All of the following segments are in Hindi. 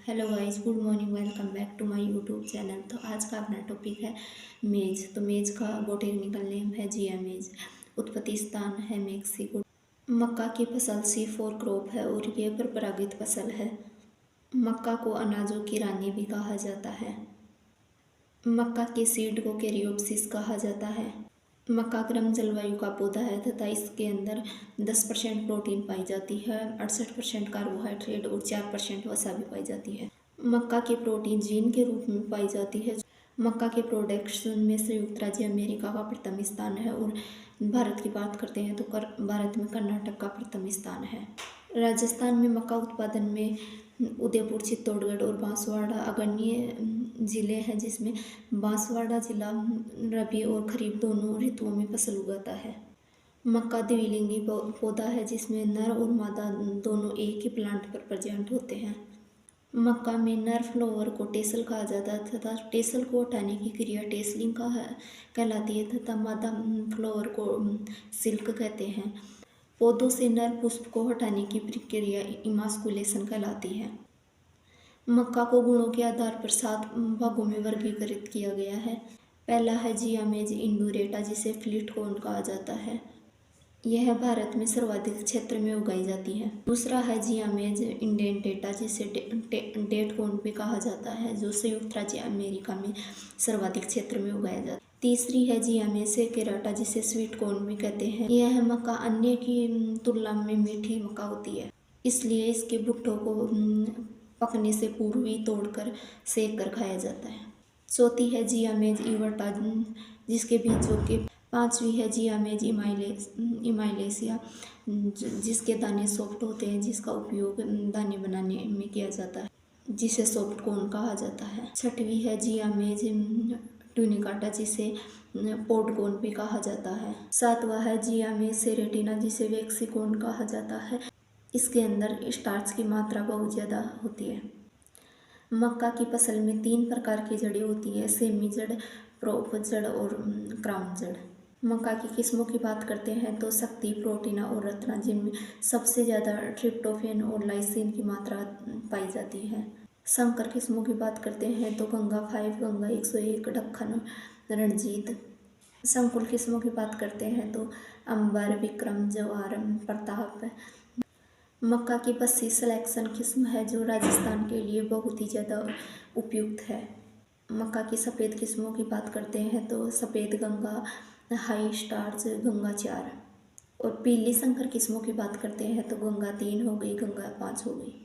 Hello guys, good morning. Welcome back to my YouTube channel. तो आज का अपना टॉपिक है मेज। तो मेज का बोटेनिकल नेम है जिया मेज। उत्पत्ति स्थान है मेक्सिको। मक्का की फसल C4 क्रॉप है और ये परंपरागत फसल है। मक्का को अनाजों की रानी भी कहा जाता है। मक्का के सीड को कैरियोप्सिस कहा जाता है। मक्का गर्म जलवायु का पौधा है तथा इसके अंदर 10% प्रोटीन पाई जाती है, 68% कार्बोहाइड्रेट और 4% वसा भी पाई जाती है। मक्का की प्रोटीन जीन के रूप में पाई जाती है। मक्का के प्रोडक्शन में संयुक्त राज्य अमेरिका का प्रथम स्थान है और भारत की बात करते हैं तो भारत में कर्नाटक का प्रथम स्थान है। राजस्थान में मक्का उत्पादन में उदयपुर, चित्तौड़गढ़ और बांसवाड़ा अग्रणी जिले हैं, जिसमें बांसवाड़ा जिला रबी और खरीफ दोनों ऋतुओं में फसल उगाता है। मक्का द्विलिंगी पौधा है जिसमें नर और मादा दोनों एक ही प्लांट पर प्रेजेंट होते हैं। मक्का में नर फ्लावर को टेसल कहा जाता है तथा टेसल को हटाने की क्रिया टेसलिंग कहलाती है तथा मादा फ्लावर को सिल्क कहते हैं। पौधों से नर पुष्प को हटाने की प्रक्रिया इमास्कुलेशन कहलाती है। मक्का को गुणों के आधार पर 7 भागों में वर्गीकृत किया गया है। पहला है जियामेज इंडोरेटा, जिसे फ्लीट कॉर्न कहा जाता है। यह भारत में सर्वाधिक क्षेत्र में उगाई जाती है। दूसरा है जियामेज इंडेंटेटा, जिसे डेट कॉर्न भी कहा जाता है, जो संयुक्त राज्य अमेरिका में सर्वाधिक क्षेत्र में उगाया जाता है। तीसरी है जियामेज सेकेराटा, जिसे स्वीट कॉर्न भी कहते हैं। यह मक्का अन्य की तुलना में मीठी मक्का होती है, इसलिए इसके भुट्टों को पकने से पूर्व ही तोड़कर सेक कर खाया जाता है। चौथी है जियामेज इवर्टा, जिसके बीजों के। पांचवी है जियामेज इमाइलेसिया, जिसके दाने सॉफ्ट होते हैं, जिसका उपयोग दाने बनाने में किया जाता है, जिसे सॉफ्ट कॉर्न कहा जाता है। छठवीं है जियामेज ट्यूनिकाटा, जिसे पॉड कॉर्न भी कहा जाता है। सातवां है जियामेज सेरेटिना, जिसे वेक्सिकॉर्न कहा जाता है। इसके अंदर स्टार्च की मात्रा बहुत ज़्यादा होती है। मक्का की फसल में 3 प्रकार की जड़ें होती है, सेमी जड़, प्रोप जड़ और क्राउन जड़। मक्का की किस्मों की बात करते हैं तो शक्ति, प्रोटीना और रत्ना, जिनमें सबसे ज़्यादा ट्रिप्टोफैन और लाइसिन की मात्रा पाई जाती है। संकर किस्मों की बात करते हैं तो गंगा 5, गंगा 101, दक्खन, रणजीत। संकुल किस्मों की बात करते हैं तो अंबर, विक्रम, जवार, प्रताप। मक्का की 25 सिलेक्शन किस्म है जो राजस्थान के लिए बहुत ही ज़्यादा उपयुक्त है। मक्का की सफ़ेद किस्मों की बात करते हैं तो सफ़ेद गंगा, हाई स्टार्च, गंगा 4। और पीली संकर किस्मों की बात करते हैं तो गंगा 3 हो गई, गंगा 5 हो गई।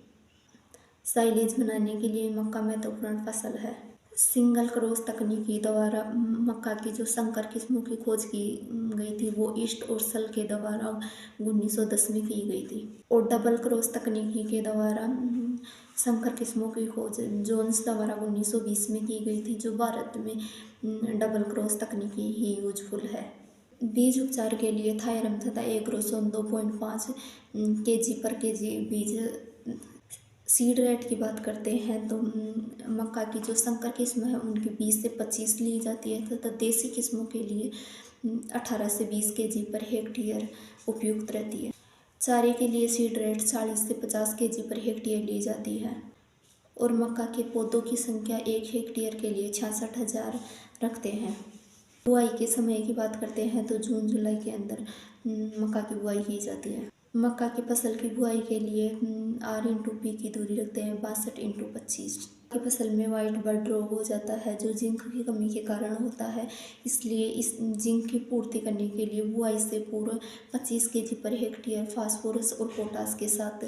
साइलेज बनाने के लिए मक्का महत्वपूर्ण फसल है। सिंगल क्रॉस तकनीकी द्वारा मक्का की जो संकर किस्मों की खोज की गई थी वो ईस्ट और सल के द्वारा 1910 में की गई थी। और डबल क्रॉस तकनीकी के द्वारा संकर किस्मों की खोज जोन्स द्वारा 1920 में की गई थी, जो भारत में डबल क्रॉस तकनीकी ही यूजफुल है। बीज उपचार के लिए थायरम तथा एग्रोसोन 2.5 kg/kg बीज। सीड रेट की बात करते हैं तो मक्का की जो संकर किस्म है उनकी 20 से 25 ली जाती है तथा देसी किस्मों के लिए 18 से 20 kg/हेक्टेयर उपयुक्त रहती है। चारे के लिए सीड रेट 40 से 50 kg/हेक्टेयर ली जाती है और मक्का के पौधों की संख्या 1 हेक्टेयर के लिए 66,000 रखते हैं। बुआई के समय की बात करते हैं तो जून जुलाई के अंदर मक्का की बुआई की जाती है। मक्का की फसल की बुआई के लिए R/P की दूरी रखते हैं 62/25। की फसल में वाइट बर्ड रोग हो जाता है जो जिंक की कमी के कारण होता है, इसलिए इस जिंक की पूर्ति करने के लिए बुआई से पूर्व 25 kg/हेक्टेयर फास्फोरस और पोटास के साथ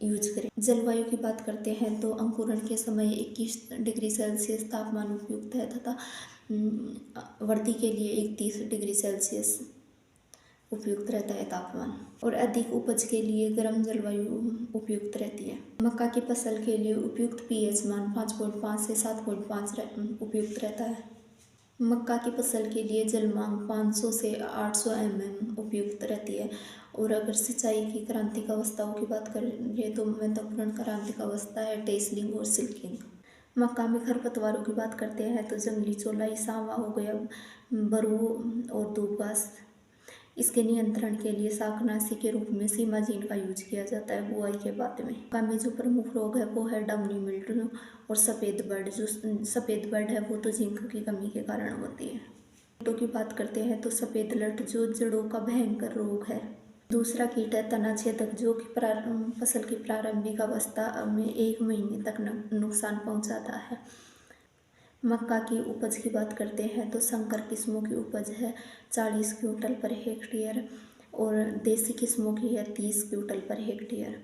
यूज करें। जलवायु की बात करते हैं तो अंकुरण के समय 21 डिग्री सेल्सियस तापमान उपयुक्त है तथा वृद्धि के लिए 31 डिग्री सेल्सियस उपयुक्त रहता है तापमान। और अधिक उपज के लिए गर्म जलवायु उपयुक्त रहती है। मक्का की फसल के लिए उपयुक्त pH मान 5.5 से 7.5 उपयुक्त रहता है। मक्का की फसल के लिए जल मांग 500 से 800 mm उपयुक्त रहती है। और अगर सिंचाई की क्रांतिक अवस्थाओं की बात करें तो महत्वपूर्ण क्रांतिक अवस्था है टेसलिंग और सिल्किंग। मक्का में खरपतवारों की बात करते हैं तो जंगली चौलाई, सांवा हो गया, बरू और दूब घास। इसके नियंत्रण के लिए शाकनाशी के रूप में सीमाजीन का यूज किया जाता है बुआई के बाद में। मक्का में जो प्रमुख रोग है वो है डाउनी मिल्ड्यू और सफ़ेद बर्ड। जो सफ़ेद बर्ड है वो तो जिंक की कमी के कारण होती है। कीटों की बात करते हैं तो सफ़ेद लट जो जड़ों का भयंकर रोग है। दूसरा कीट है तना छेदक जो कि फसल की प्रारंभिक अवस्था में 1 महीने तक नुकसान पहुंचाता है। मक्का की उपज की बात करते हैं तो संकर किस्मों की उपज है 40 क्विंटल पर हेक्टेयर और देसी किस्मों की है 30 क्विंटल पर हेक्टेयर।